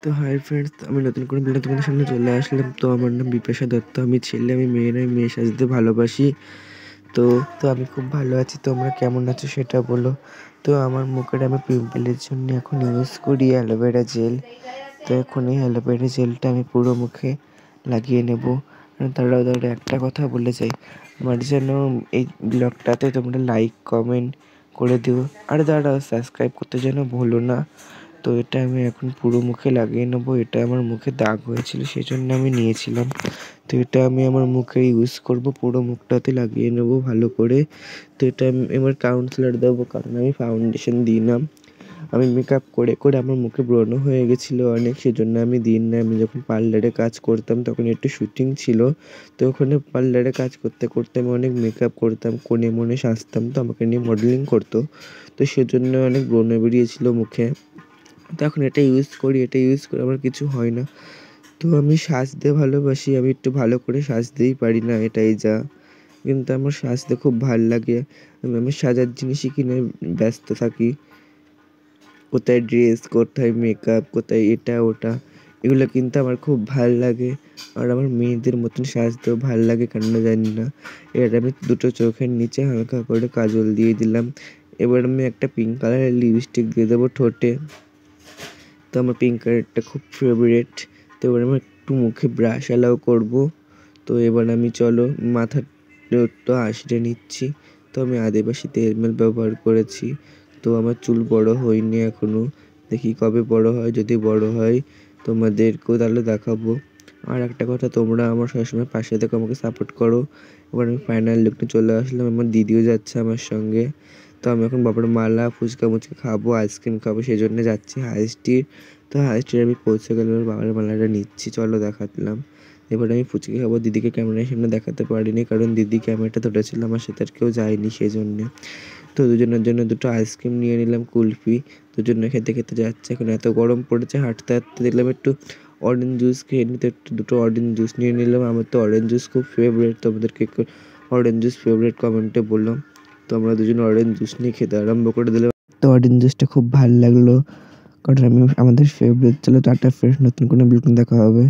তো hi friends, আমি নতুন করে ভিডিও তোমাদের সামনে চলে আসলাম। তো আমার নাম বিপাশা দত্ত, আমি ছেলে, আমি মেয়ে নয়, মেয়ে সাজতে ভালোবাসি। তো তো আমি খুব ভালো আছি, তোমরা কেমন আছো সেটা বলো। তো আমার মুখের আমি পিম্পলের জন্য এখন ইউজ করি অ্যালোভেরা জেল। তো এখন এই অ্যালোভেরা জেলটা আমি পুরো মুখে লাগিয়ে নেব। দাঁড়াও একটা কথা বলে যাই, আমার যেন এই ব্লগটাতে তোমরা লাইক কমেন্ট করে দিও, আর দাঁড়াও সাবস্ক্রাইব করতে যেন ভুলো না। তো এটা আমি এখন পুরো মুখে লাগিয়ে নেবো। এটা আমার মুখে দাগ হয়েছিল, সেই জন্য আমি নিয়েছিলাম। তো এটা আমি আমার মুখে ইউজ করব, পুরো মুখটাতে লাগিয়ে নেব ভালো করে। তো এটা আমি আমার কাউন্সিলার দেবো, কারণ আমি ফাউন্ডেশন দিই না। আমি মেকআপ করে করে আমার মুখে ব্রণ হয়ে গেছিলো অনেক, সেজন্য আমি দিই না। আমি যখন পার্লারে কাজ করতাম তখন একটু শুটিং ছিল, তো ওখানে পার্লারে কাজ করতে করতে আমি অনেক মেকআপ করতাম, কোণে মনে সাজতাম, তো আমাকে নিয়ে মডেলিং করতো। তো সেজন্য অনেক ব্রণ বেরিয়েছিল মুখে। তো এখন এটা ইউজ করি, এটা ইউজ করে আমার কিছু হয় না। তো আমি সাজতে ভালোবাসি, আমি একটু ভালো করে সাজতেই পারি না, এটাই যা। কিন্তু আমার সাজতে খুব ভাল লাগে। আমি সাজার জিনিসই কিনে ব্যস্ত থাকি, কোথায় ড্রেস, কোথায় মেকআপ, কোথায় এটা ওটা, এগুলো কিনতে আমার খুব ভাল লাগে। আর আমার মেয়েদের মতন সাজতেও ভাল লাগে, কেন জানি না। এবার আমি দুটো চোখের নিচে হালকা করে কাজল দিয়ে দিলাম। এবার আমি একটা পিঙ্ক কালারের লিপস্টিক দিয়ে দেবো ঠোঁটে। তো আমার পিঙ্ক কালারটা খুব ফেভারিট। তো এবার আমি একটু মুখে ব্রাশ অ্যালাউ করবো। তো এবার আমি চলো মাথাটা একটু আঁচড়ে নিচ্ছি। তো আমি আদিবাসী তেল ব্যবহার করেছি। তো আমার চুল বড় হয়নি এখনও, দেখি কবে বড় হয়। যদি বড় হয় তোমাদেরকেও তাহলে দেখাবো। আর একটা কথা, তোমরা আমার সবসময় পাশে থেকে আমাকে সাপোর্ট করো। এবার আমি ফাইনাল লুকটা চলে আসলাম, আমার দিদিও যাচ্ছে আমার সঙ্গে। তো আমি এখন বাবার মালা, ফুচকা মুচকা খাবো, আইসক্রিম খাবো, সেই জন্য যাচ্ছি হাই স্ট্রিট। তো হাই স্ট্রিট আমি পৌঁছে গেলে বাবার মালাটা নিচ্ছি, চলো দেখাতলাম। এবার আমি ফুচকা খাবো, দিদিকে ক্যামেরার সামনে দেখাতে পারিনি, কারণ দিদি ক্যামেরাটা ধরেছিল, আমার সাথে আর কেউ যায়নি সেই জন্যে। তো দুজনের জন্য দুটো আইসক্রিম নিয়ে নিলাম, কুলফি। দুজনে খেতে খেতে যাচ্ছে। এখন এত গরম পড়েছে, হাঁটতে হাঁটতে দেখলাম একটু অরেঞ্জ জুস খেয়ে নিতে, একটু দুটো অরেঞ্জ জুস নিয়ে নিলাম। আমার তো অরেঞ্জ জুস খুব ফেভারিট, তোমাদেরকে অরেঞ্জ জুস ফেভারিট কমেন্টে বললাম। তো আমরা দুজন অরেঞ্জ জুস নিয়ে খেতে আরম্ভ করে দিলাম। তো অরেঞ্জ জুসটা খুব ভালো লাগলো, কারণ আমাদের ফেভারিট। চলো টাটা ফ্রেন্ডস, নতুন কোনো ব্লগে দেখা হবে।